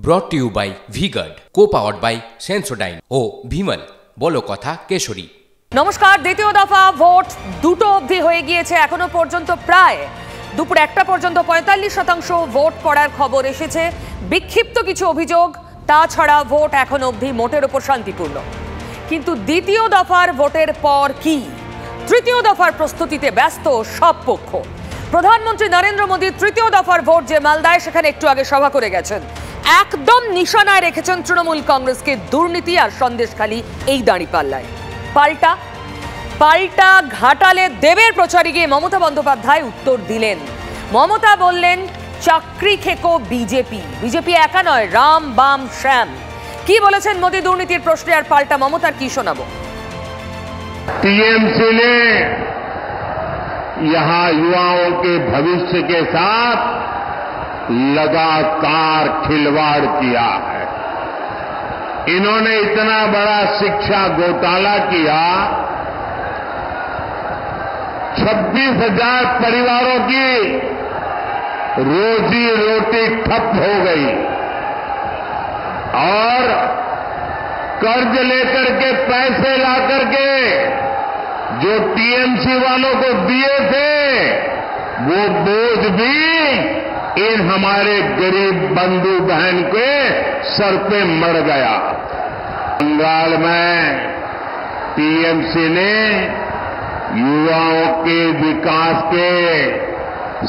ব্রট to you by V-Guard, co-powered by Sensodyne ও ভিমল বলো কথা কেশরী। নমস্কার। দ্বিতীয় দফা ভোট 2টো অবধি হয়ে গিয়েছে। এখনো পর্যন্ত প্রায় দুপুর 1টা পর্যন্ত 45% ভোট পড়ার খবর এসেছে। বিক্ষিপ্ত কিছু অভিযোগ, তাছাড়া ভোট এখন অবধি মোটের ওপর শান্তিপূর্ণ। কিন্তু দ্বিতীয় দফার ভোটের পর কি? তৃতীয় দফার প্রস্তুতিতে ব্যস্ত সব পক্ষ। প্রধানমন্ত্রী নরেন্দ্র মোদী তৃতীয় দফার ভোট যে মালদায়, সেখানে একটু আগে সভা করে গেছেন। একদম নিশানায় রেখেছেন তৃণমূল কংগ্রেসকে দুর্নীতি আর সন্দেশখালী এই দাঁড়িপাল্লায়। পাল্টা ঘাটালে দেবের প্রচারে গিয়ে মমতা বন্দ্যোপাধ্যায় উত্তর দিলেন। মমতা বললেন, চাকরি খেকো বিজেপি একা নয়, রাম বাম শ্যাম। কি বলেছেন মোদী দুর্নীতির প্রশ্নে, আর পাল্টা মমতার কি শোনাবো? टीएमसी ने यहां युवाओं के भविष्य के साथ लगातार खिलवाड़ किया है। इन्होंने इतना बड़ा शिक्षा घोटाला किया, 26,000 परिवारों की रोजी रोटी ठप हो गई और कर्ज लेकर के पैसे लाकर के जो टीएमसी वालों को दिए थे, वो बोझ भी इन हमारे गरीब बंधु बहन के सर पे मर गया। बंगाल में टीएमसी ने युवाओं के विकास के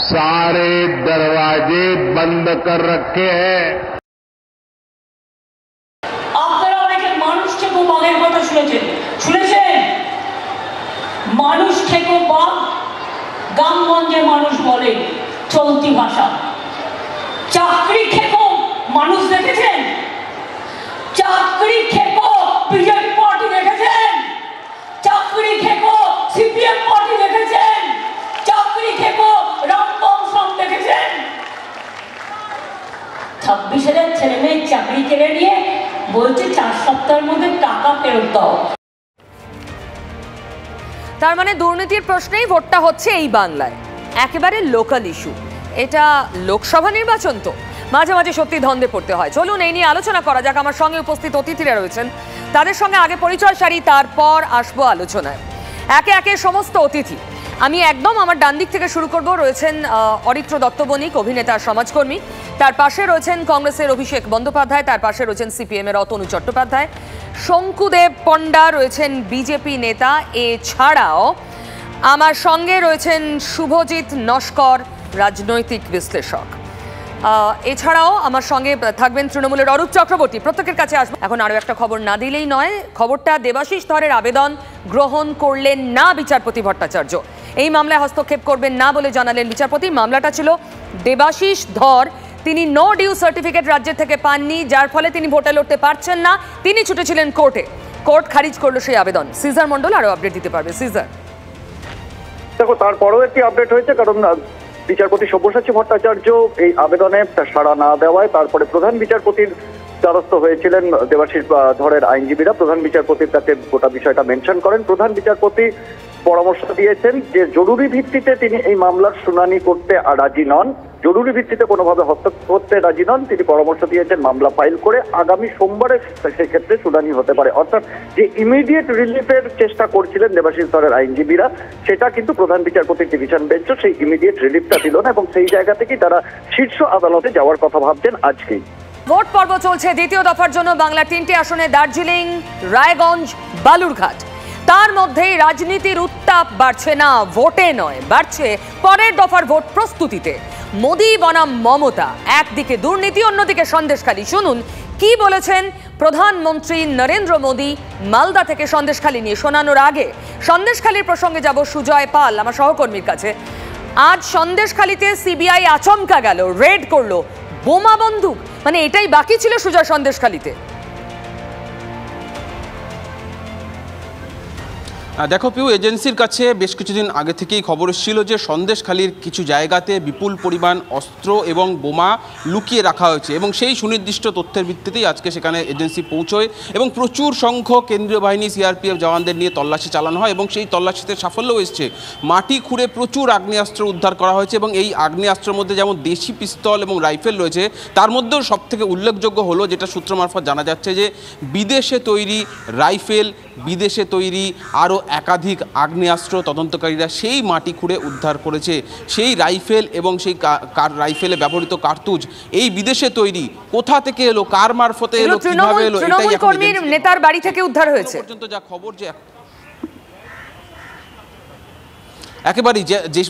सारे दरवाजे बंद कर रखे हैं। মানুষ খেকো বাঘ, গ্রামগঞ্জে মানুষ বলে চলতি ভাষা। চাকরি খেকো মানুষ দেখেছেন? চাকরি খেকো বিজেপি পার্টি দেখেছেন? চাকরি খেকো সিপিএম পার্টি দেখেছেন? চাকরি খেকো রামবংশম দেখেছেন? 26,000 ছেলে মেয়ের চাকরি কেড়ে নিয়ে বলছে 4 সপ্তাহের মধ্যে টাকা ফেরত দাও। তার মানে দুর্নীতির প্রশ্নেই ভোটটা হচ্ছে এই বাংলায়। একেবারে লোকাল ইস্যু। এটা লোকসভা নির্বাচন, তো মাঝে মাঝে সত্যি ধন্দে পড়তে হয়। চলুন এই নিয়ে আলোচনা করা যাক। আমার সঙ্গে উপস্থিত অতিথিরা রয়েছেন, তাদের সঙ্গে আগে পরিচয় সারি, তারপর আসবো আলোচনায়। একে একে সমস্ত অতিথি। আমি একদম আমার ডান দিক থেকে শুরু করব। রয়েছেন অরিত্র দত্ত বণিক, অভিনেতা, সমাজকর্মী। তার পাশে রয়েছেন কংগ্রেসের অভিষেক বন্দ্যোপাধ্যায়, তার পাশে রয়েছেন সিপিএম এর অতনু চট্টোপাধ্যায়, শঙ্কুদেব পণ্ডা রয়েছেন বিজেপি নেতা। এছাড়াও আমার সঙ্গে রয়েছেন শুভজিৎ নস্কর, রাজনৈতিক বিশ্লেষক। এছাড়াও আমার সঙ্গে থাকবেন তৃণমূলের অরূপ চক্রবর্তী। প্রত্যেকের কাছে আসবো। এখন আরও একটা খবর না দিলেই নয়। খবরটা, দেবাশিস ধরের আবেদন গ্রহণ করলেন না বিচারপতি ভট্টাচার্য। এই মামলায় হস্তক্ষেপ করবেন না বলে জানালেন বিচারপতি। মামলাটা ছিল দেবাশিস ধর, তিনি নো ডিউ সার্টিফিকেট রাজ্যের থেকে পাননি, যার ফলে তিনি ভোটে লড়তে পারছেন না। তিনি ছুটেছিলেন কোর্টে। কোর্ট খারিজ করলো সেই আবেদন। সিজার মন্ডল আরো আপডেট দিতে পারবে। সিজার, দেখো, তারপরেও একটি আপডেট হয়েছে, কারণ বিচারপতি সব্যসাচী ভট্টাচার্য এই আবেদনে সাড়া না দেওয়ায় তারপরে প্রধান বিচারপতির দ্বারস্থ হয়েছিলেন দেবাশিস ধরের আইনজীবীরা। প্রধান বিচারপতির কাছে গোটা বিষয়টা মেনশন করেন। প্রধান বিচারপতি পরামর্শ দিয়েছেন যে জরুরি ভিত্তিতে তিনি এই মামলার শুনানি করতে রাজি নন, জরুরি ভিত্তিতে কোনোভাবে হস্তক্ষেপ করতে রাজি নন। তিনি পরামর্শ দিয়েছেন মামলা ফাইল করে আগামী সোমবারে সেক্ষেত্রে শুনানি হতে পারে। অর্থাৎ যে ইমিডিয়েট রিলিফের চেষ্টা করছিলেন দেবাশিস ধরের আইনজীবীরা, সেটা কিন্তু প্রধান বিচারপতির ডিভিশন বেঞ্চ সেই ইমিডিয়েট রিলিফটা দিল না, এবং সেই জায়গা থেকেই তারা শীর্ষ আদালতে যাওয়ার কথা ভাবছেন আজকেই। ভোট পর্ব চলছে দ্বিতীয় দফার জন্য বাংলার 3টি আসনে, দার্জিলিং, রায়গঞ্জ, বালুরঘাট। তার মধ্যেই রাজনীতির উত্তাপ বাড়ছে না ভোটে নয়, বাড়ছে পরের দফার ভোট প্রস্তুতিতে। মোদী বনাম মমতা, একদিকে দুর্নীতি, অন্যদিকে সন্দেশখালী। শুনুন কি বলেছেন প্রধানমন্ত্রী নরেন্দ্র মোদী মালদা থেকে সন্দেশখালী নিয়ে। শোনানোর আগে সন্দেশখালীর প্রসঙ্গে যাব সুজয় পাল, আমার সহকর্মীর কাছে। আজ সন্দেশখালীতে সিবিআই আচমকা গেল, রেড করলো, বোমা বন্দুক, মানে এটাই বাকি ছিল সুজয় সন্দেশখালীতে। দেখো পিউ, এজেন্সির কাছে বেশ কিছুদিন আগে থেকেই খবর এসেছিল যে সন্দেশখালীর কিছু জায়গাতে বিপুল পরিমাণ অস্ত্র এবং বোমা লুকিয়ে রাখা হয়েছে, এবং সেই সুনির্দিষ্ট তথ্যের ভিত্তিতেই আজকে সেখানে এজেন্সি পৌঁছয় এবং প্রচুর সংখ্যক কেন্দ্রীয় বাহিনী সিআরপিএফ জওয়ানদের নিয়ে তল্লাশি চালানো হয়, এবং সেই তল্লাশিতে সাফল্যও এসছে। মাটি খুঁড়ে প্রচুর আগ্নেয়াস্ত্র উদ্ধার করা হয়েছে, এবং এই আগ্নেয়াস্ত্রের মধ্যে যেমন দেশি পিস্তল এবং রাইফেল রয়েছে, তার মধ্যেও সবথেকে উল্লেখযোগ্য হলো, যেটা সূত্র মারফত জানা যাচ্ছে, যে বিদেশে তৈরি রাইফেল, বিদেশে তৈরি আরও একাধিক আগ্নেয়াস্ত্র তদন্তকারীরা সেই মাটি খুঁড়ে উদ্ধার করেছে। সেই রাইফেল এবং সেই রাইফেলে ব্যবহৃত কার্তুজ এই বিদেশে তৈরি, কোথা থেকে এলো, কার মারফতে এলো, কিভাবে এলো, এটাই এখন নেতার বাড়ি থেকে উদ্ধার হয়েছে পর্যন্ত যা খবর। যে একেবারেই যে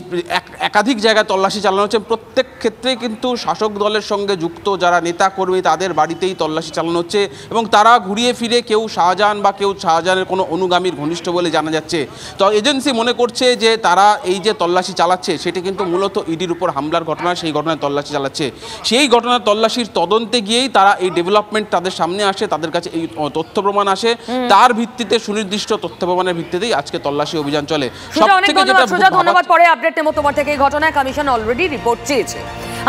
একাধিক জায়গায় তল্লাশি চালানো হচ্ছে, প্রত্যেক ক্ষেত্রে কিন্তু শাসক দলের সঙ্গে যুক্ত যারা নেতা কর্মী তাদের বাড়িতেই তল্লাশি চালানো হচ্ছে, এবং তারা ঘুরিয়ে ফিরে কেউ শাহজাহান বা কেউ শাহজাহানের কোনো অনুগামীর ঘনিষ্ঠ বলে জানা যাচ্ছে। তো এজেন্সি মনে করছে যে তারা এই যে তল্লাশি চালাচ্ছে সেটি কিন্তু মূলত ইডির উপর হামলার ঘটনা, সেই ঘটনায় তল্লাশি চালাচ্ছে। সেই ঘটনার তল্লাশির তদন্তে গিয়েই তারা এই ডেভেলপমেন্ট তাদের সামনে আসে, তাদের কাছে এই তথ্য প্রমাণ আসে, তার ভিত্তিতে সুনির্দিষ্ট তথ্য প্রমাণের ভিত্তিতেই আজকে তল্লাশি অভিযান চলে। সবথেকে যেটা ধন্যবাদ। পরে আপডেট নেব তোমার থেকে। এই ঘটনায় কমিশন অলরেডি রিপোর্ট চেয়েছে।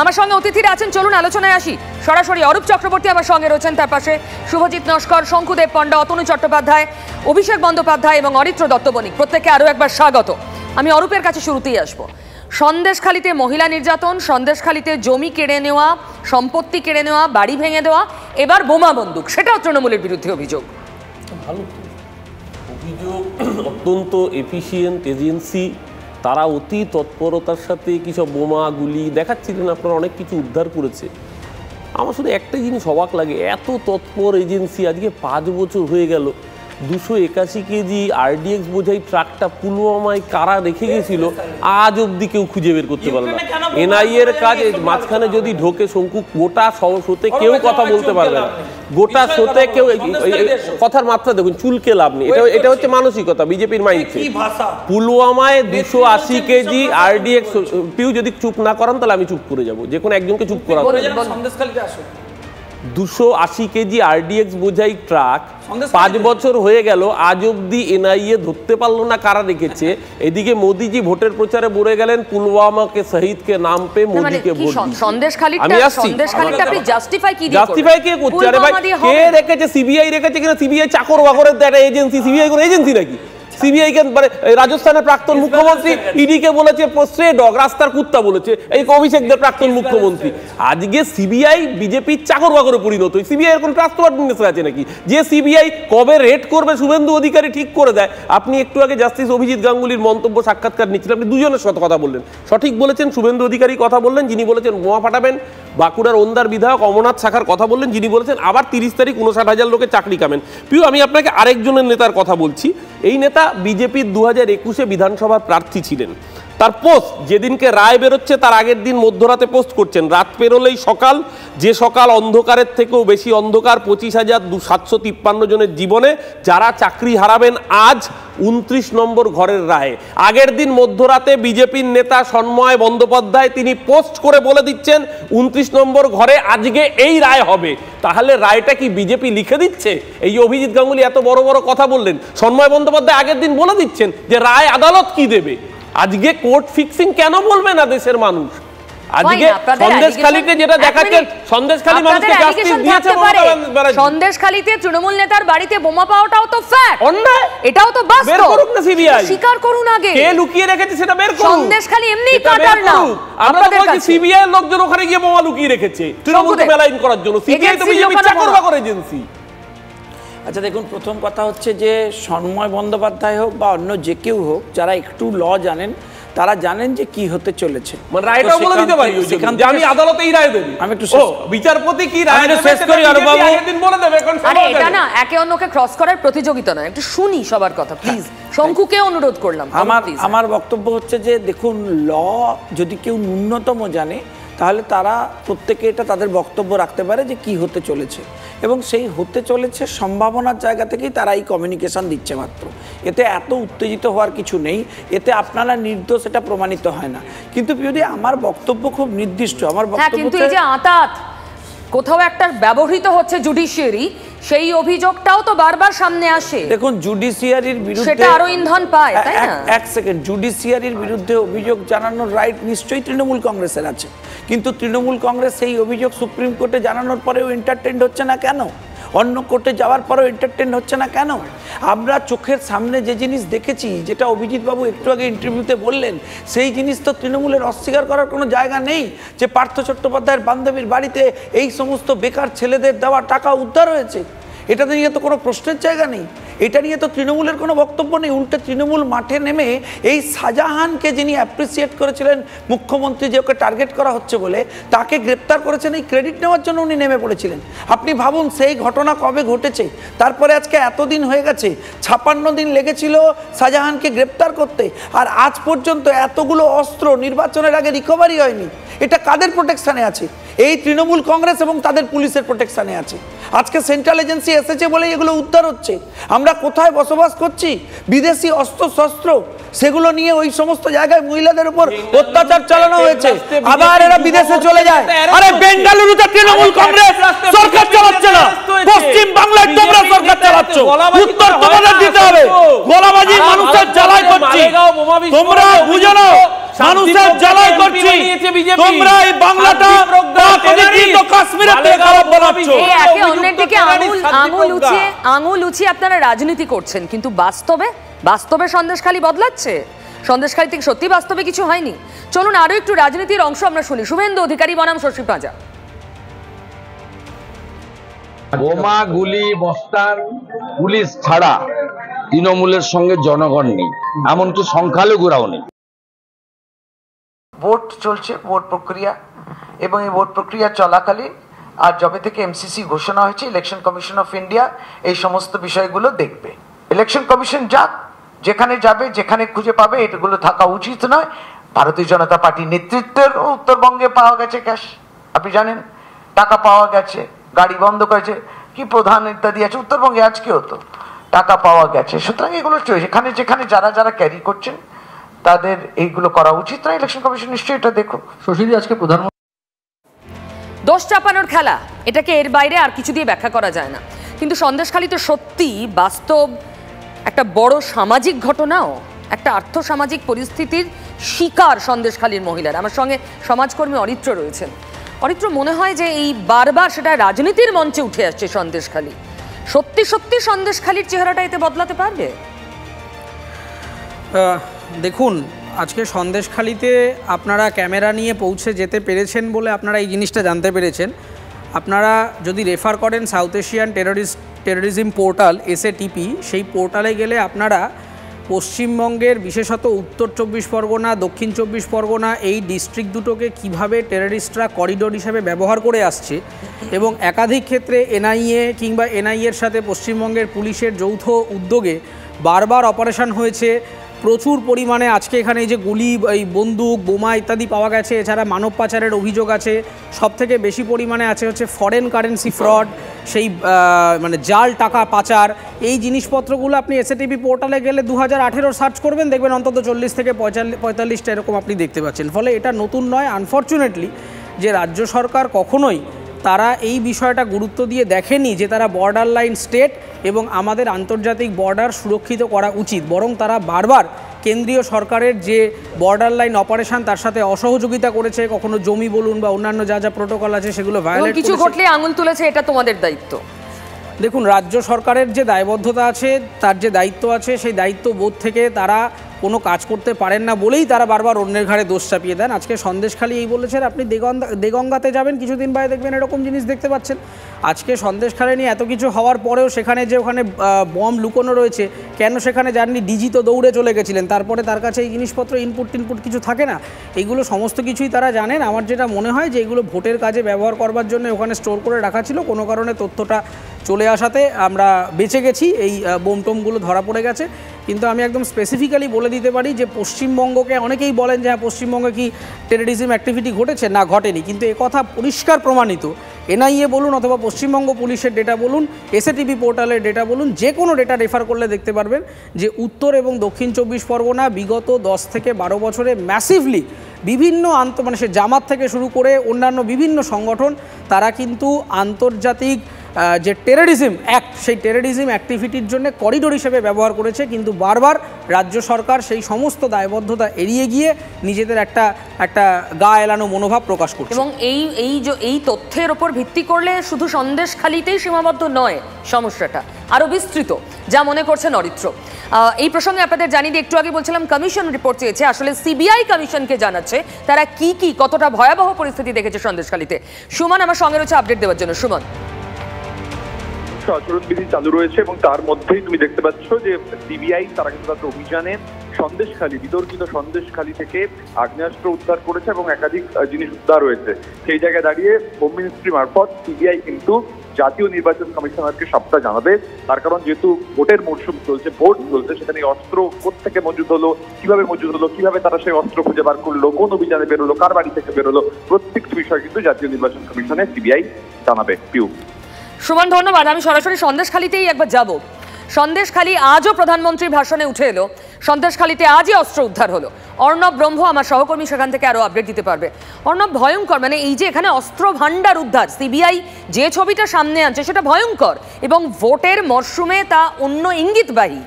আমার সঙ্গে অতিথিরা আছেন, চলুন আলোচনায় আসি। সরাসরি অরূপ চক্রবর্তী আমার সঙ্গে রয়েছেন, তার পাশে শুভজিৎ নস্কর, শঙ্কুদেব পণ্ডা, অতনু চট্টোপাধ্যায়, অভিষেক বন্দ্যোপাধ্যায় এবং অরিত্র দত্ত বণিক। প্রত্যেককে আরও একবার স্বাগত। আমি অরূপের কাছে শুরুতেই আসবো। সন্দেশখালীতে মহিলা নির্যাতন, সন্দেশখালীতে জমি কেড়ে নেওয়া, সম্পত্তি কেড়ে নেওয়া, বাড়ি ভেঙে দেওয়া, এবার বোমা বন্দুক, সেটাও তৃণমূলের বিরুদ্ধে অভিযোগ। ভালো অভিযোগ, অত্যন্ত এফিসিয়েন্ট এজেন্সি, তারা অতি তৎপরতার সাথে কিসব বোমা গুলি দেখাচ্ছিলেন, আপনারা অনেক কিছু উদ্ধার করেছে। আমার শুধু একটা জিনিস অবাক লাগে, এত তৎপর এজেন্সি আজকে 5 বছর হয়ে গেল 281 কেজি আরডিএক্স বোঝাই ট্রাকটা পুলওয়ামায় কারা রেখে গেছিল আজ অবধি কেউ খুঁজে বের করতে পারলো না। এনআইএ এর কাজ মাঝখানে যদি ঢোকে শঙ্কু, গোটা শোতে কেউ কথা বলতে পারবে না, গোটা শোতে কেউ কথার মাত্রা দেখুন, চুলকে লাভ নেই। এটা হচ্ছে মানসিকতা বিজেপির মাইন্ডসেট। পুলওয়ামায় 280 কেজি আরডিএক্স, পিউ যদি চুপ না করান তাহলে আমি চুপ করে যাবো, যে কোনো একজনকে চুপ করা। 280 কেজি আরডিএক্স বোঝাই ট্রাক 5 বছর হয়ে গেল, আজ অব্দি এনআইএ ধরতে পারলো না কারা রেখেছে। এদিকে মোদিজি ভোটের প্রচারে বলে গেলেন পুলওয়ামাকে শহীদকে নাম পে মোদিকে ভোট। জাস্টিফাই কে করছে? আরে ভাই, কে রেখেছে? সিবিআই রেখেছে কিনা? সিবিআই চাকর বাকরের একটা এজেন্সি, সিবিআই কোনো এজেন্সি নাকি? সিবিআই কে রাজস্থানের প্রাক্তন মুখ্যমন্ত্রী ইডিকে বলেছে স্ট্রে ডগ, রাস্তার কুত্তা বলেছে এই অভিষেকদের প্রাক্তন মুখ্যমন্ত্রী। আজকে সিবিআই বিজেপির চাকর বাকরে পরিণত। সিবিআই এর কোন ট্রাস্টওয়ার্দিনেস আছে নাকি? যে সিবিআই কবে রেড করবে শুভেন্দু অধিকারী ঠিক করে দেয়। আপনি একটু আগে জাস্টিস অভিজিৎ গাঙ্গুলির মন্তব্য সাক্ষাৎকার নিচ্ছিলেন, আপনি দুজনের সাথে কথা বললেন, সঠিক বলেছেন। শুভেন্দু অধিকারী কথা বললেন যিনি বলেছেন বোমা ফাটাবেন, বাঁকুড়ার ওন্দার বিধায়ক অমরনাথ শাখার কথা বললেন যিনি বলেছেন আবার 30 তারিখ 59,000 লোকের চাকরি কামেন। পিউ, আমি আপনাকে আরেকজনের নেতার কথা বলছি। এই নেতা বিজেপির 2021-এ বিধানসভার প্রার্থী ছিলেন। তার পোস্ট যেদিনকে রায় বেরোচ্ছে তার আগের দিন মধ্যরাতে পোস্ট করছেন, রাত পেরোলেই সকাল, যে সকাল অন্ধকারের থেকেও বেশি অন্ধকার, 25,753 জনের জীবনে যারা চাকরি হারাবেন আজ 29 নম্বর ঘরের রায়। আগের দিন মধ্যরাতে বিজেপির নেতা সন্ময় বন্দ্যোপাধ্যায় তিনি পোস্ট করে বলে দিচ্ছেন 29 নম্বর ঘরে আজকে এই রায় হবে। তাহলে রায়টা কি বিজেপি লিখে দিচ্ছে? এই অভিজিৎ গাঙ্গুলি এত বড় বড় কথা বললেন, সন্ময় বন্দ্যোপাধ্যায় আগের দিন বলে দিচ্ছেন যে রায় আদালত কি দেবে। আজকে কোর্ট ফিক্সিং কেন বলবে না দেশের মানুষ? আজকে সন্দেশখালীতে যেটা দেখাচ্ছেন, সন্দেশখালী মানুষকে জাস্টিস দিয়েছে, সন্দেশখালীতে তৃণমূল নেতার বাড়িতে বোমা পাওয়াটাও তো ফ্যাক্ট, অন্যায়, এটাও তো বাস্তব। বের করুন না সিবিআই, স্বীকার করুন আগে কে লুকিয়ে রেখেছে সেটা বের করুন। সন্দেশখালী এমনি কাটার না, আমরা বলছি সিবিআই এর লোকজন ওখানে গিয়ে বোমা লুকিয়ে রেখেছে তৃণমূলকে মেলাইন করার জন্য। সিবিআই তো বিজেপির চাকর বাকর এজেন্সি। আচ্ছা দেখুন, প্রথম কথা হচ্ছে যে সন্ময় বন্দ্যোপাধ্যায় হোক বা অন্য যে কেউ হোক, যারা একটু ল জানেন তারা জানেন যে কি হতে চলেছে। মানে রায়টা বলে দিতে পারি যে আমি আদালতে এই রায় দেব, আমি একটু বিচারপতি কি রায় শেষ করি আর বাবু একদিন বলে দেবে। এখন আরে এটা না একে অন্যকে ক্রস করার প্রতিযোগিতা নয়, একটু শুনি সবার কথা প্লিজ। শঙ্কুকে অনুরোধ করলাম। আমার বক্তব্য হচ্ছে যে দেখুন, ল যদি কেউ ন্যূনতম জানে তাহলে তারা প্রত্যেকে এটা তাদের বক্তব্য রাখতে পারে যে কি হতে চলেছে, এবং সেই হতে চলেছে সম্ভাবনার জায়গা থেকেই তারা এই কমিউনিকেশন দিচ্ছে মাত্র। এতে এত উত্তেজিত হওয়ার কিছু নেই, এতে আপনারা নির্দোষ এটা প্রমাণিত হয় না। কিন্তু যদি আমার বক্তব্য খুব নির্দিষ্ট, আমার বক্তব্য কিন্তু এই যে আতাত কোথাও একটা ব্যবহৃত হচ্ছে জুডিশিয়ারি, সেই অভিযোগটাও তো বারবার সামনে আসে। দেখুন, জুডিশিয়ারির বিরুদ্ধে সেটা আরো ইন্ধন পায়, তাই না? এক সেকেন্ড, জুডিশিয়ারির বিরুদ্ধে অভিযোগ জানানোর রাইট নিশ্চয়ই তৃণমূল কংগ্রেসের আছে, কিন্তু তৃণমূল কংগ্রেস সেই অভিযোগ সুপ্রিম কোর্টে জানানোর পরেও এন্টারটেইন হচ্ছে না কেন? অন্য কোর্টে যাওয়ার পরেও এন্টারটেইন হচ্ছে না কেন? আমরা চোখের সামনে যে জিনিস দেখেছি, যেটা অভিজিৎবাবু একটু আগে ইন্টারভিউতে বললেন, সেই জিনিস তো তৃণমূলের অস্বীকার করার কোনো জায়গা নেই যে পার্থ চট্টোপাধ্যায়ের বান্ধবীর বাড়িতে এই সমস্ত বেকার ছেলেদের দেওয়া টাকা উদ্ধার হয়েছে। এটা নিয়ে তো কোনো প্রশ্নের জায়গা নেই, এটা নিয়ে তো তৃণমূলের কোনো বক্তব্য নেই। উল্টে তৃণমূল মাঠে নেমে এই শাহজাহানকে যিনি অ্যাপ্রিসিয়েট করেছিলেন মুখ্যমন্ত্রী, যে ওকে টার্গেট করা হচ্ছে বলে, তাকে গ্রেপ্তার করেছেন, এই ক্রেডিট নেওয়ার জন্য উনি নেমে পড়েছিলেন। আপনি ভাবুন সেই ঘটনা কবে ঘটেছে, তারপরে আজকে এতদিন হয়ে গেছে, 56 দিন লেগেছিল শাহজাহানকে গ্রেপ্তার করতে, আর আজ পর্যন্ত এতগুলো অস্ত্র নির্বাচনের আগে রিকভারি হয়নি। এটা কাদের প্রোটেকশনে আছে? এই তৃণমূল কংগ্রেস এবং তাদের পুলিশের প্রোটেকশনে আছে। আজকে সেন্ট্রাল এজেন্সি এসেছে বলে এগুলো উদ্ধার হচ্ছে। আমরা কোথায় বসবাস করছি? বিদেশি অস্ত্র শস্ত্র, সেগুলো নিয়ে ওই সমস্ত জায়গায় মহিলাদের উপর অত্যাচার চালানো হয়েছে, আবার এরা বিদেশে চলে যায়। আরে বেঙ্গালুরুতে তৃণমূল কংগ্রেস সরকার চালাচ্ছে না, পশ্চিম বাংলায় তোমরা সরকার চালাচ্ছ, উত্তর তোমাদের দিতে হবে। গোলাবাজি মানুষের জ্বালায় করছি, তোমরা বুঝো না মানুষের জ্বালায় করছি, তোমরা এই বাংলাটা কাশ্মীরের খারাপ বানাচ্ছ। একে অন্যের দিকে আঙুল উঁচিয়ে আপনারা রাজনীতি করছেন, কিন্তু বাস্তবে সন্দেশখালী বদলাচ্ছে। সন্দেশখালী থেকে সত্যি বাস্তবে কিছু হয়নি। চলুন আরো একটু রাজনীতির অংশ আমরা শুনি। শুভেন্দু অধিকারী বনাম শশী পাঁজা। বোমা গুলি বস্তার পুলিশ ছাড়া তৃণমূলের সঙ্গে জনগণ নেই, এমনকি সংখ্যালঘুরাও নেই। ভোট চলছে, ভোট প্রক্রিয়া, এবং এই ভোট প্রক্রিয়া চলাকালীন আর যবে থেকে এমসিসি ঘোষণা হয়েছে, ইলেকশন কমিশন অফ ইন্ডিয়া এই সমস্ত বিষয়গুলো দেখবে। ইলেকশন কমিশন যাক, যেখানে যাবে, যেখানে খুঁজে পাবে, এগুলো থাকা উচিত নয়। ভারতীয় জনতা পার্টির নেতৃত্বের উত্তরবঙ্গে পাওয়া গেছে ক্যাশ, আপনি জানেন, টাকা পাওয়া গেছে, গাড়ি বন্ধ করেছে, কি প্রধান ইত্যাদি আছে, উত্তরবঙ্গে আজকেও তো টাকা পাওয়া গেছে। সুতরাং এগুলো যেখানে যেখানে যারা ক্যারি করছেন তাদের এইগুলো করা উচিত না। ইলেকশন কমিশন নিশ্চয়ই এটা দেখো। শশীদি, আজকে প্রধানমন্ত্রী দোষ চাপানোর খেলা, এটাকে এর বাইরে আর কিছু দিয়ে ব্যাখ্যা করা যায় না। কিন্তু সন্দেশখালী তো সত্যি বাস্তব একটা বড় সামাজিক ঘটনাও, একটা আর্থসামাজিক পরিস্থিতির শিকার সন্দেশখালীর মহিলারা। আমার সঙ্গে সমাজকর্মী অরিত্র রয়েছেন। অরিত্র, মনে হয় যে এই বারবার সেটা রাজনীতির মঞ্চে উঠে আসছে সন্দেশখালী, সত্যি সত্যি সন্দেশখালীর চেহারাটা এতে বদলাতে পারবে? দেখুন, আজকে সন্দেশখালীতে আপনারা ক্যামেরা নিয়ে পৌঁছে যেতে পেরেছেন বলে আপনারা এই জিনিসটা জানতে পেরেছেন। আপনারা যদি রেফার করেন south Asian terrorism portal SATP, সেই পোর্টালে গেলে আপনারা পশ্চিমবঙ্গের বিশেষত উত্তর 24 পরগনা, দক্ষিণ 24 পরগনা, এই ডিস্ট্রিক্ট দুটোকে কিভাবে টেররিস্টরা করিডোর হিসেবে ব্যবহার করে আসছে এবং একাধিক ক্ষেত্রে NIA কিংবা NIA এর সাথে পশ্চিমবঙ্গের পুলিশের যৌথ উদ্যোগে বারবার অপারেশন হয়েছে। প্রচুর পরিমাণে আজকে এখানে এই যে গুলি, এই বন্দুক, বোমা ইত্যাদি পাওয়া গেছে। এছাড়া মানব পাচারের অভিযোগ আছে। সবথেকে বেশি পরিমাণে আছে হচ্ছে ফরেন কারেন্সি ফ্রড, সেই মানে জাল টাকা পাচার। এই জিনিসপত্রগুলো আপনি SATP পোর্টালে গেলে 2018 সার্চ করবেন, দেখবেন অন্তত 40 থেকে 45টা এরকম আপনি দেখতে পাচ্ছেন। ফলে এটা নতুন নয়। আনফর্চুনেটলি যে রাজ্য সরকার কখনোই তারা এই বিষয়টা গুরুত্ব দিয়ে দেখেনি যে তারা বর্ডার লাইন স্টেট এবং আমাদের আন্তর্জাতিক বর্ডার সুরক্ষিত করা উচিত, বরং তারা বারবার কেন্দ্রীয় সরকারের যে বর্ডার লাইন অপারেশন তার সাথে অসহযোগিতা করেছে। কখনো জমি বলুন বা অন্যান্য যা প্রোটোকল আছে সেগুলো ভায়োলেট করেছে। কিছু ঘটলে আঙুল তুলেছে, এটা তোমাদের দায়িত্ব। দেখুন, রাজ্য সরকারের যে দায়বদ্ধতা আছে, তার যে দায়িত্ব আছে, সেই দায়িত্ব বোধ থেকে তারা কোনো কাজ করতে পারেন না বলেই তারা বারবার অন্যের ঘাড়ে দোষ চাপিয়ে দেন। আজকে সন্দেশখালী এই বলেছেন, আপনি দেগঙ্গাতে যাবেন কিছুদিন বাইরে দেখবেন এরকম জিনিস দেখতে পাচ্ছেন। আজকে সন্দেশখালী নিয়ে এত কিছু হওয়ার পরেও সেখানে যে ওখানে বম লুকোনো রয়েছে, কেন সেখানে যাননি? ডিজি তো দৌড়ে চলে গেছিলেন, তারপরে তার কাছে এই জিনিসপত্র ইনপুট কিছু থাকে না। এইগুলো সমস্ত কিছুই তারা জানেন। আমার যেটা মনে হয় যে এগুলো ভোটের কাজে ব্যবহার করবার জন্য ওখানে স্টোর করে রাখা ছিল, কোনো কারণে তথ্যটা চলে আসাতে আমরা বেঁচে গেছি, এই বোম টোমগুলো ধরা পড়ে গেছে। কিন্তু আমি একদম স্পেসিফিক্যালি বলে দিতে পারি যে পশ্চিমবঙ্গকে অনেকেই বলেন যে হ্যাঁ পশ্চিমবঙ্গে কি টেররিজম অ্যাক্টিভিটি ঘটেছে, না ঘটেনি। কিন্তু একথা পরিষ্কার প্রমাণিত, NIA বলুন অথবা পশ্চিমবঙ্গ পুলিশের ডেটা বলুন, SATP পোর্টালের ডেটা বলুন, যে কোনো ডেটা রেফার করলে দেখতে পারবেন যে উত্তর এবং দক্ষিণ 24 পরগনা বিগত 10 থেকে 12 বছরে ম্যাসিভলি বিভিন্ন মানে সে জামাত থেকে শুরু করে অন্যান্য বিভিন্ন সংগঠন তারা কিন্তু আন্তর্জাতিক যে টেররিজম অ্যাক্ট, সেই টেররিজম অ্যাক্টিভিটির জন্য করিডোর হিসেবে ব্যবহার করেছে, কিন্তু বারবার রাজ্য সরকার সেই সমস্ত দায়বদ্ধতা এড়িয়ে গিয়ে নিজেদের একটা গা এলানো মনোভাব প্রকাশ করছে। এবং এই তথ্যের ওপর ভিত্তি করলে শুধু সন্দেশখালিতেই সীমাবদ্ধ নয় সমস্যাটা, আরও বিস্তৃত, যা মনে করছেন অরিত্র। এই প্রসঙ্গে আপনাদের জানিয়ে দিয়ে একটু আগে বলছিলাম কমিশন রিপোর্ট চেয়েছে, আসলে সিবিআই কমিশনকে জানাচ্ছে তারা কি কতটা ভয়াবহ পরিস্থিতি দেখেছে সন্দেশখালিতে। সুমন আমার সঙ্গে রয়েছে আপডেট দেওয়ার জন্য। সুমন, আচরণবিধি চালু রয়েছে এবং তার মধ্যেই তুমি দেখতে পাচ্ছ যে সিবিআই তারা কিন্তু তাদের অভিযানে সন্দেশখালি, বিতর্কিত সন্দেশখালি থেকে আগ্নেয়াস্ত্র উদ্ধার করেছে এবং একাধিক জিনিস উদ্ধার হয়েছে। সেই জায়গায় দাঁড়িয়ে হোম মিনিস্ট্রি মারফত সিবিআই কিন্তু জাতীয় নির্বাচন কমিশনারকে সবটা জানাবে। তার কারণ যেহেতু ভোটের মরশুম চলছে, ভোট চলছে, সেখানে অস্ত্র কোত্থেকে মজুদ হলো, কিভাবে তারা সেই অস্ত্র খুঁজে বার করলো, কোন অভিযানে বেরোলো, কার বাড়ি থেকে বেরোলো, প্রত্যেকটি বিষয় কিন্তু জাতীয় নির্বাচন কমিশনে সিবিআই জানাবে। পিউ। সুমন ধন্যবাদ। আমি সরাসরি সন্দেশখালিতেই একবার যাব। সন্দেশখালি আজও প্রধানমন্ত্রীর ভাষণে উঠে এলো, সন্দেশখালিতে আজই অস্ত্র উদ্ধার হলো। অর্ণব ব্রহ্ম আমার সহকর্মী সেখান থেকে আরো আপডেট দিতে পারবে। অর্ণব, ভয়ঙ্কর, মানে এই যে এখানে অস্ত্র ভান্ডার উদ্ধার, সিবিআই যে ছবিটা সামনে আনছে সেটা ভয়ঙ্কর এবং ভোটের মরশুমে তা অন্য ইঙ্গিতবাহী।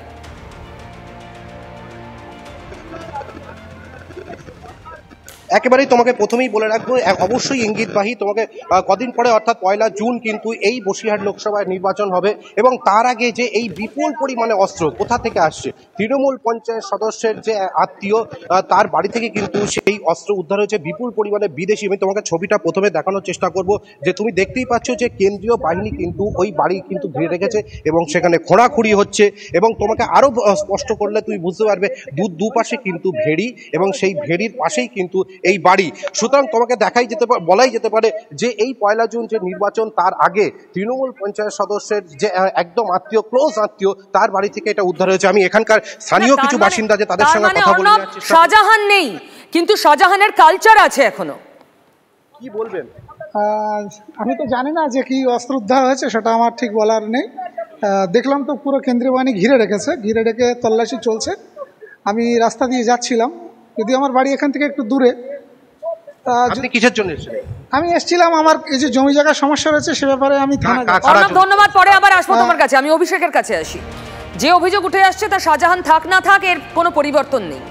একেবারেই তোমাকে প্রথমেই বলে রাখবো, অবশ্যই ইঙ্গিতবাহী। তোমাকে কদিন পরে অর্থাৎ 1 জুন কিন্তু এই বসিরহাট লোকসভায় নির্বাচন হবে এবং তার আগে যে এই বিপুল পরিমাণে অস্ত্র কোথা থেকে আসছে, তৃণমূল পঞ্চায়েত সদস্যের যে আত্মীয় তার বাড়ি থেকে কিন্তু সেই অস্ত্র উদ্ধার হয়েছে, বিপুল পরিমাণে বিদেশি। আমি তোমাকে ছবিটা প্রথমে দেখানোর চেষ্টা করব যে তুমি দেখতেই পাচ্ছ যে কেন্দ্রীয় বাহিনী কিন্তু ওই বাড়ি কিন্তু ঘিরে রেখেছে এবং সেখানে খোঁড়াখুড়ি হচ্ছে। এবং তোমাকে আরও স্পষ্ট করলে তুমি বুঝতে পারবে দুপাশে কিন্তু ভেড়ি এবং সেই ভেড়ির পাশেই কিন্তু এই বাড়ি। সুতরাং তোমাকে বলাই যেতে পারে যে এই 1 জুন যে নির্বাচন তার আগে তৃণমূল পঞ্চায়েত সদস্যের যে একদম আত্মীয়, ক্লোজ আত্মীয়, তার বাড়ি থেকে এটা উদ্ধার হয়েছে। আমি এখানকার স্থানীয় কিছু বাসিন্দা যে তাদের সঙ্গে কথা বলে, শাহজাহান নেই কিন্তু শাহজাহানের কালচার আছে এখনো, কি বলবেন? আমি তো জানি না যে কি অস্ত্র উদ্ধার হয়েছে, সেটা আমার ঠিক বলার নেই। দেখলাম তো পুরো কেন্দ্রীয় বাহিনী ঘিরে রেখে তল্লাশি চলছে। আমি রাস্তা দিয়ে যাচ্ছিলাম, যদি আমার বাড়ি এখান থেকে একটু দূরে। আপনি কিসের জন্য এসেছিলেন? আমি এসেছিলাম, আমার এই যে জমি জায়গার সমস্যা রয়েছে সে ব্যাপারে আমি ধন্যবাদ, পরে আবার আসবো তোমার কাছে। আমি অভিষেকের কাছে আসি। যে অভিযোগ উঠে আসছে তা শাহজাহান থাক না থাক এর কোনো পরিবর্তন নেই।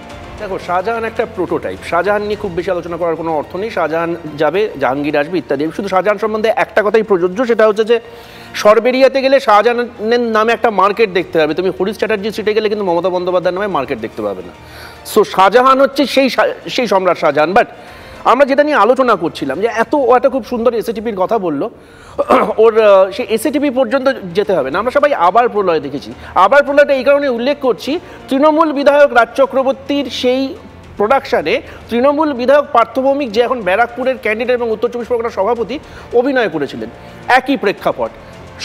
দেখো, শাহজাহান একটা প্রোটোটাইপ। শাহজাহান নিয়ে খুব বেশি আলোচনা করার কোনো অর্থ নেই। শাহজাহান যাবে, জাহাঙ্গীর আসবে ইত্যাদি। শুধু শাহজাহান সম্বন্ধে একটা কথাই প্রযোজ্য, সেটা হচ্ছে যে সরবেরিয়াতে গেলে শাহজাহানের নামে একটা মার্কেট দেখতে হবে। তুমি হরিশ চ্যাটার্জি স্ট্রিটে গেলে কিন্তু মমতা বন্দ্যোপাধ্যায়ের নামে মার্কেট দেখতে পাবে না। সো শাহজাহান হচ্ছে সেই সম্রাট শাহজাহান। বাট আমরা যেটা নিয়ে আলোচনা করছিলাম যে একটা খুব সুন্দর এসএটিপির কথা বললো, ওর সেই এসএটিপি পর্যন্ত যেতে হবে না। আমরা সবাই আবার প্রলয় দেখেছি। আবার প্রলয়টা এই কারণে উল্লেখ করছি, তৃণমূল বিধায়ক রাজ চক্রবর্তীর সেই প্রোডাকশানে তৃণমূল বিধায়ক পার্থ ভৌমিক, যে এখন ব্যারাকপুরের ক্যান্ডিডেট এবং উত্তর 24 পরগনার সভাপতি, অভিনয় করেছিলেন। একই প্রেক্ষাপট,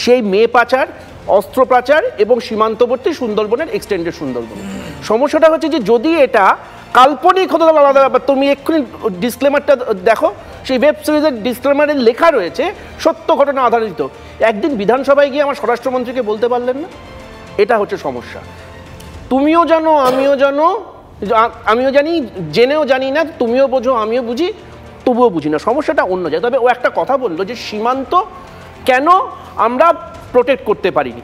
সেই মেয়ে পাচার, অস্ত্র পাচার এবং সীমান্তবর্তী সুন্দরবনের এক্সটেন্ডেড সুন্দরবন। সমস্যাটা হচ্ছে যে যদি এটা কাল্পনিক হতে আলাদা ব্যাপার। তুমি এক্ষুনি ডিসক্লেমারটা দেখো, সেই ওয়েব সিরিজের ডিসক্লেমারে লেখা রয়েছে সত্য ঘটনা আধারিত। একদিন বিধানসভায় গিয়ে আমার স্বরাষ্ট্রমন্ত্রীকে বলতে পারলেন না, এটা হচ্ছে সমস্যা। তুমিও জানো, আমিও জানি, জেনেও জানি না, তুমিও বোঝো আমিও বুঝি, তবুও বুঝি না। সমস্যাটা অন্য জায়গায়। তবে ও একটা কথা বললো যে সীমান্ত কেন আমরা প্রোটেক্ট করতে পারিনি।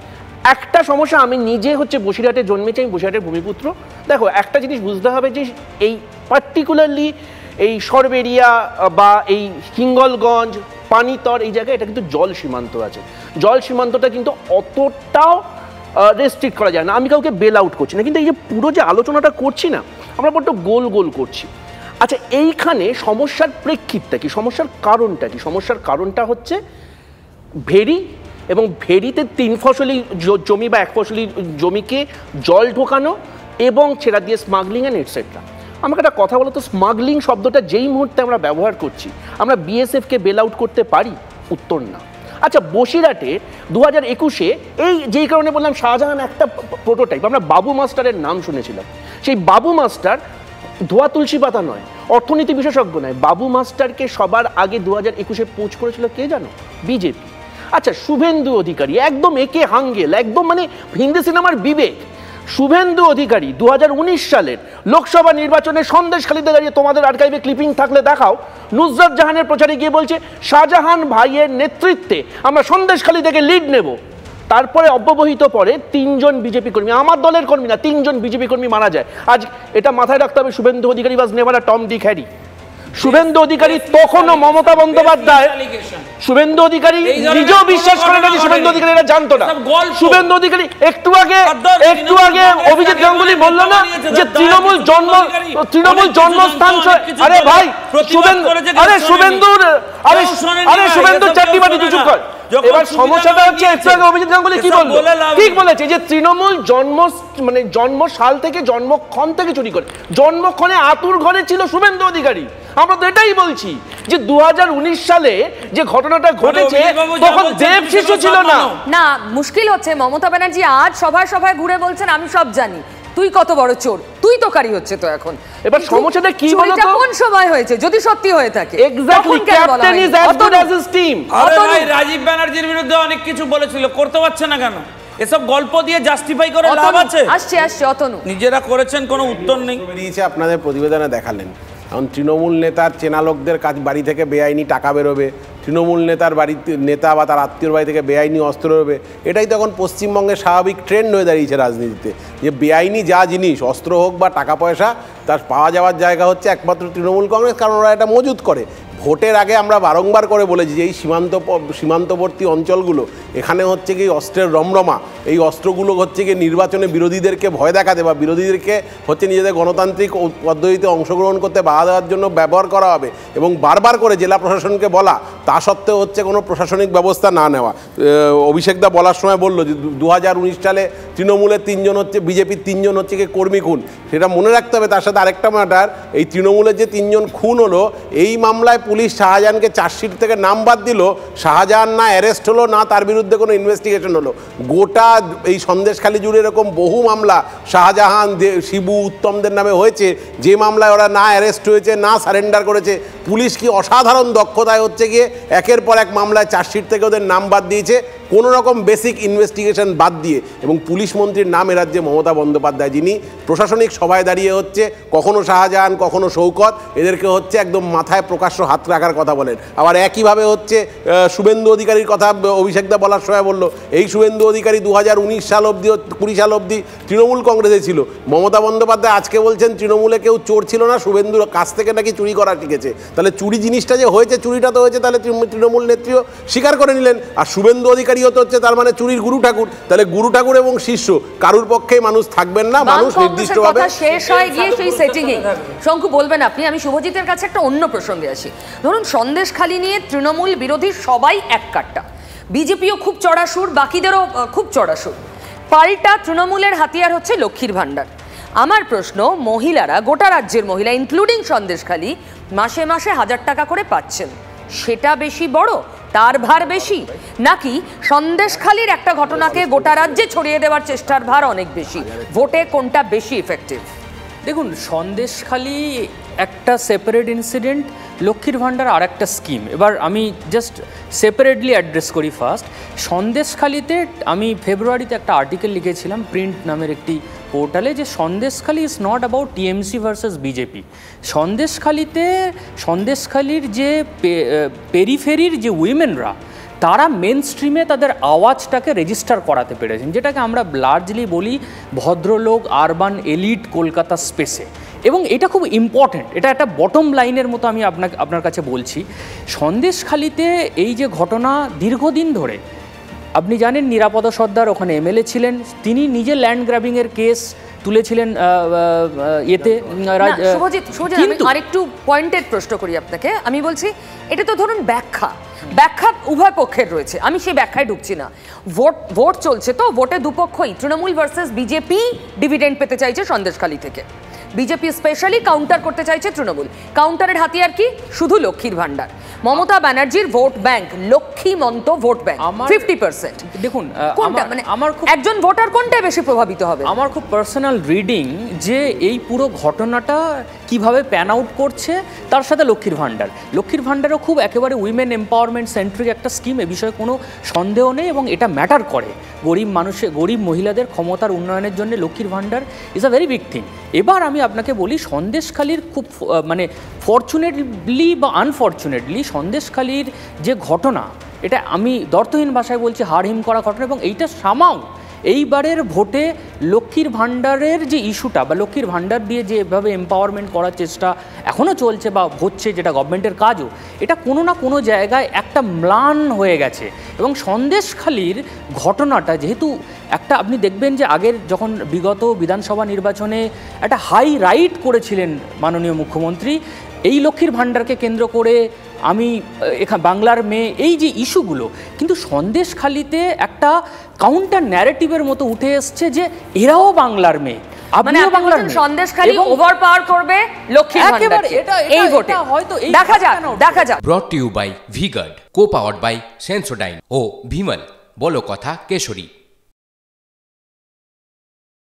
একটা সমস্যা, আমি নিজে হচ্ছে বসিরহাটে জন্মেছি, আমি বসিরহাটের ভূমিপুত্র। দেখো, একটা জিনিস বুঝতে হবে যে এই পার্টিকুলারলি এই সরবেরিয়া বা এই হিঙ্গলগঞ্জ, পানিতর, এই জায়গায় এটা কিন্তু জল সীমান্ত আছে। জল সীমান্তটা কিন্তু অতটাও রেস্ট্রিক্ট করা যায় না। আমি কাউকে বেল আউট করছি না, কিন্তু এই যে পুরো যে আলোচনাটা করছি না, আমরা বড্ড গোল করছি। আচ্ছা, এইখানে সমস্যার প্রেক্ষিতটা কি, সমস্যার কারণটা কি? সমস্যার কারণটা হচ্ছে ভেড়ি, এবং ভেড়িতে 3 ফসলি জমি বা 1 ফসলি জমিকে জল ঢোকানো এবং ছেড়া দিয়ে স্মাগলিং অ্যান্ড এটসেট্রা। আমাকে একটা কথা বলো তো, স্মাগলিং শব্দটা যেই মুহূর্তে আমরা ব্যবহার করছি, আমরা বিএসএফকে বেল আউট করতে পারি? উত্তর না। আচ্ছা, বসিরহাটে 2021-এ যেই কারণে বললাম শাহজাহান একটা প্রোটোটাইপ, আমরা বাবু মাস্টারের নাম শুনেছিলাম। সেই বাবু মাস্টার ধোয়া তুলসী পাতা নয়, অর্থনীতি বিশেষজ্ঞ নয়। বাবু মাস্টারকে সবার আগে 2021-এ পোচ করেছিল কে জানো? বিজেপি। আচ্ছা, শুভেন্দু অধিকারী একদম একে হাঙ্গেল, একদম মানে হিন্দি সিনেমার বিবেক, শুভেন্দু অধিকারী 2019 সালের লোকসভা নির্বাচনে সন্দেশখালীতে দাঁড়িয়ে, তোমাদের আর্কাইভে ক্লিপিং থাকলে দেখাও, নুসরাত জাহানের প্রচারে গিয়ে বলছে শাহজাহান ভাইয়ের নেতৃত্বে আমরা সন্দেশখালী থেকে লিড নেব। তারপরে অব্যবহিত পরে 3 জন বিজেপি কর্মী, আমার দলের কর্মী না, 3 জন বিজেপি কর্মী মারা যায়। আজ এটা মাথায় রাখতে হবে, Suvendu Adhikari was never a Tom Dick Harry. Suvendu Adhikari তখনও মমতা বন্দ্যোপাধ্যায়, শুভেন্দু অধিকারী নিজেও বিশ্বাস করে না যে শুভেন্দু অধিকারী এটা জানতো না। শুভেন্দু অধিকারী একটু আগে অভিজিৎ গাঙ্গুলি বলল না যে তৃণমূল জন্মস্থান। আরে ভাই শুভেন্দুর চারটি বাটি চুপ কর। এবার সমস্যাটা হচ্ছে একটু আগে অভিজিৎ গাঙ্গুলি কি বলল, ঠিক বলেছে যে তৃণমূল জন্ম সাল থেকে জন্মক্ষণ থেকে চুরি করে। জন্মক্ষণে আতুর ঘরে ছিল শুভেন্দু অধিকারী। আমরা তো এটাই বলছি যে 2019 সালে যে ঘটনাটা ঘটেছে তখন দেব শিশু ছিল না। না, মুশকিল হচ্ছে মমতা ব্যানার্জি আজ সভায় সভায় ঘুরে বলছেন আমি সব জানি, তুই কত বড় চোর, তুই তো কারি হচ্ছে তো এখন। এবার সমস্যাটা কি বলতো, কোন সময় হয়েছে যদি সত্যি হয়ে থাকে? Exactly, captain is as good as his team. আরে ভাই, রাজীব ব্যানার্জির বিরুদ্ধে অনেক কিছু বলেছিল, করতে পারছে না কেন? এসব গল্প দিয়ে জাস্টিফাই করে লাভ আছে? আসছে অতনু, নিজেরা করেছেন, কোনো উত্তর নেই। বেরিয়েছে আপনাদের প্রতিবেদনে দেখালেন, এখন তৃণমূল নেতার চেনা লোকদের কাজ বাড়ি থেকে বেআইনি টাকা বেরোবে, তৃণমূল নেতার বাড়িতে নেতা বা তার আত্মীয়র বাড়ি থেকে বেআইনি অস্ত্র বেরোবে। এটাই তখন পশ্চিমবঙ্গের স্বাভাবিক ট্রেন্ড হয়ে দাঁড়িয়েছে রাজনীতিতে, যে বেআইনি যা জিনিস, অস্ত্র হোক বা টাকা পয়সা, তার পাওয়া যাওয়ার জায়গা হচ্ছে একমাত্র তৃণমূল কংগ্রেস, কারণ ওরা এটা মজুত করে। ভোটের আগে আমরা বারংবার করে বলেছি যে এই সীমান্তবর্তী অঞ্চলগুলো, এখানে হচ্ছে কি অস্ত্রের রমরমা, এই অস্ত্রগুলো হচ্ছে কি নির্বাচনে বিরোধীদেরকে ভয় দেখাতে বা বিরোধীদেরকে হচ্ছে নিজেদের গণতান্ত্রিক পদ্ধতিতে অংশগ্রহণ করতে বাধা দেওয়ার জন্য ব্যবহার করা হবে। এবং বারবার করে জেলা প্রশাসনকে বলা, তা সত্ত্বেও হচ্ছে কোনো প্রশাসনিক ব্যবস্থা না নেওয়া। অভিষেকদা বলার সময় বললো যে 2019 সালে তৃণমূলের 3 জন হচ্ছে, বিজেপির 3 জন হচ্ছে কি কর্মী খুন, সেটা মনে রাখতে হবে। তার সাথে আরেকটা ম্যাটার, এই তৃণমূলের যে 3 জন খুন হলো, এই মামলায় পুলিশ শাহজাহানকে চার্জশিট থেকে নাম বাদ দিল, শাহজাহান না অ্যারেস্ট হলো না তার বিরুদ্ধে কোনো ইনভেস্টিগেশন হলো। গোটা এই সন্দেশখালী জুড়ে এরকম বহু মামলা শাহজাহান, শিবু, উত্তমদের নামে হয়েছে, যে মামলায় ওরা না অ্যারেস্ট হয়েছে, না সারেন্ডার করেছে। পুলিশ কি অসাধারণ দক্ষতায় হচ্ছে গিয়ে একের পর এক মামলায় চার্জশিট থেকে ওদের নাম বাদ দিয়েছে, কোনো রকম বেসিক ইনভেস্টিগেশন বাদ দিয়ে। এবং পুলিশ মন্ত্রীর নাম এ রাজ্যে মমতা বন্দ্যোপাধ্যায়, যিনি প্রশাসনিক সভায় দাঁড়িয়ে হচ্ছে কখনো শাহজাহান কখনো শৌকত, এদেরকে হচ্ছে একদম মাথায় প্রকাশ্য হাত রাখার কথা বলেন। আবার একইভাবে হচ্ছে শুভেন্দু অধিকারীর কথা অভিষেকদা বলার সময় বললো, এই শুভেন্দু অধিকারী 2019 সাল অবধি 20 সাল অবধি তৃণমূল কংগ্রেসে ছিল। মমতা বন্দ্যোপাধ্যায় আজকে বলছেন তৃণমূলে কেউ চোর ছিল না, শুভেন্দুর কাছ থেকে নাকি চুরি করা শিখেছে। তাহলে চুরি জিনিসটা যে হয়েছে, চুরিটা তো হয়েছে, তাহলে তৃণমূল নেত্রীও স্বীকার করে নিলেন। আর শুভেন্দু অধিকারী তো হচ্ছে তার মানে চুরির গুরু ঠাকুর। তাহলে গুরু ঠাকুর এবং শিষ্য কারুর পক্ষে মানুষ থাকবেন না, মানুষ নির্দিষ্টভাবে শেষ হয়ে গিয়ে সেই সেটিং এ। শঙ্কু বলবেন আপনি, আমি শুভজিতের কাছে একটা অন্য প্রসঙ্গে আসি। ধরুন সন্দেশখালী নিয়ে তৃণমূল বিরোধী সবাই এক কাট্টা, বিজেপিও খুব চড়া সুর, বাকিদেরও খুব চড়া সুর। পাল্টা তৃণমূলের হাতিয়ার হচ্ছে লক্ষ্মীর ভাণ্ডার। আমার প্রশ্ন, মহিলারা, গোটা রাজ্যের মহিলা ইনক্লুডিং সন্দেশখালী, মাসে মাসে 1000 টাকা করে পাচ্ছেন, সেটা বেশি বড়, তার ভার বেশি, নাকি সন্দেশখালীর একটা ঘটনাকে গোটা রাজ্যে ছড়িয়ে দেওয়ার চেষ্টার ভার অনেক বেশি? ভোটে কোনটা বেশি ইফেক্টিভ? দেখুন, সন্দেশখালী একটা সেপারেট ইনসিডেন্ট, লক্ষ্মীর ভাণ্ডার আর একটা স্কিম। এবার আমি জাস্ট সেপারেটলি অ্যাড্রেস করি। ফার্স্ট, সন্দেশখালীতে আমি ফেব্রুয়ারিতে একটা আর্টিকেল লিখেছিলাম প্রিন্ট নামের একটি পোর্টালে, যে Sandeshkhali is not about TMC versus BJP. সন্দেশখালীর যে পেরিফেরির যে উইমেনরা, তারা মেন স্ট্রিমে তাদের আওয়াজটাকে রেজিস্টার করাতে পেরেছেন, যেটাকে আমরা লার্জলি বলি ভদ্রলোক, আরবান এলিট কলকাতা স্পেসে। এবং এটা খুব ইম্পর্ট্যান্ট, এটা একটা বটম লাইনের মতো আমি আপনার কাছে বলছি। সন্দেশখালীতে এই যে ঘটনা, দীর্ঘদিন ধরে আপনি জানেন নিরাপদ সর্দার ওখানে এমএলএ ছিলেন, তিনি নিজে ল্যান্ড গ্র্যাবিংয়ের কেস তুলেছিলেন এতে। আরেকটু পয়েন্টেড প্রশ্ন করি আপনাকে, আমি বলছি এটা তো ধরুন ব্যাখ্যা উভয় পক্ষের রয়েছে, আমি সেই ব্যাখ্যায় ঢুকছি না। ভোট চলছে, তো ভোটে দুপক্ষই, তৃণমূল ভার্সেস বিজেপি ডিভিডেন্ড পেতে চাইছে সন্দেশখালী থেকে, বিজেপি স্পেশালি কাউন্টার করতে চাইছে তৃণমূল। কাউন্টারের হাতিয়ার কি? শুধু লক্ষ্মীর ভান্ডার। মমতা ব্যানার্জির ভোট ব্যাংক লক্ষ্মীমন্ত ভোট ব্যাংক 50%। দেখুন কোনটা মানে একজন ভোটার কোনটায় বেশি প্রভাবিত হবে? আমার খুব পার্সোনাল রিডিং যে এই পুরো ঘটনাটা কিভাবে প্যান আউট করছে, তার সাথে লক্ষ্মীর ভান্ডারও খুব একেবারে উইমেন এম্পাওয়ারমেন্ট সেন্ট্রিক একটা স্কিম, এ বিষয়ে কোনো সন্দেহ নেই এবং এটা ম্যাটার করে। গরিব মহিলাদের ক্ষমতার উন্নয়নের জন্য লক্ষ্মীর ভান্ডার is a very big thing. এবার আমি আপনাকে বলি, সন্দেশখালির খুব মানে ফরচুনেটলি বা আনফরচুনেটলি সন্দেশখালির যে ঘটনা, এটা আমি দর্থহীন ভাষায় বলছি হাড়হিম করা ঘটনা, এবং এইটা সামাও এইবারের ভোটে লক্ষ্মীর ভান্ডারের যে ইস্যুটা বা লক্ষ্মীর ভান্ডার দিয়ে যেভাবে এম্পাওয়ারমেন্ট করার চেষ্টা এখনও চলছে বা হচ্ছে, যেটা গভর্নমেন্টের কাজও, এটা কোনো না কোনো জায়গায় একটা ম্লান হয়ে গেছে। এবং সন্দেশখালির ঘটনাটা যেহেতু একটা, আপনি দেখবেন যে আগের যখন বিগত বিধানসভা নির্বাচনে একটা হাই রাইট করেছিলেন মাননীয় মুখ্যমন্ত্রী এই লক্ষ্মীর ভান্ডারকে কেন্দ্র করে, আমি বাংলার মেয়ে, এই যে ইস্যুগুলো, কিন্তু সন্দেশখালিতে একটা কাউন্টার ন্যারেটিভের মতো উঠে এসছে যে এরাও বাংলার মেয়ে, আপনিও বাংলার মেয়ে। সন্দেশখালি ওভারপাওয়ার করবে লক্ষ্মীর ভান্ডার এই ভোটে, হয়তো দেখা যাক। Brought to you by V-Guard, co-powered by Sensodyne ও ভিমল, বলো কথা কেশরী।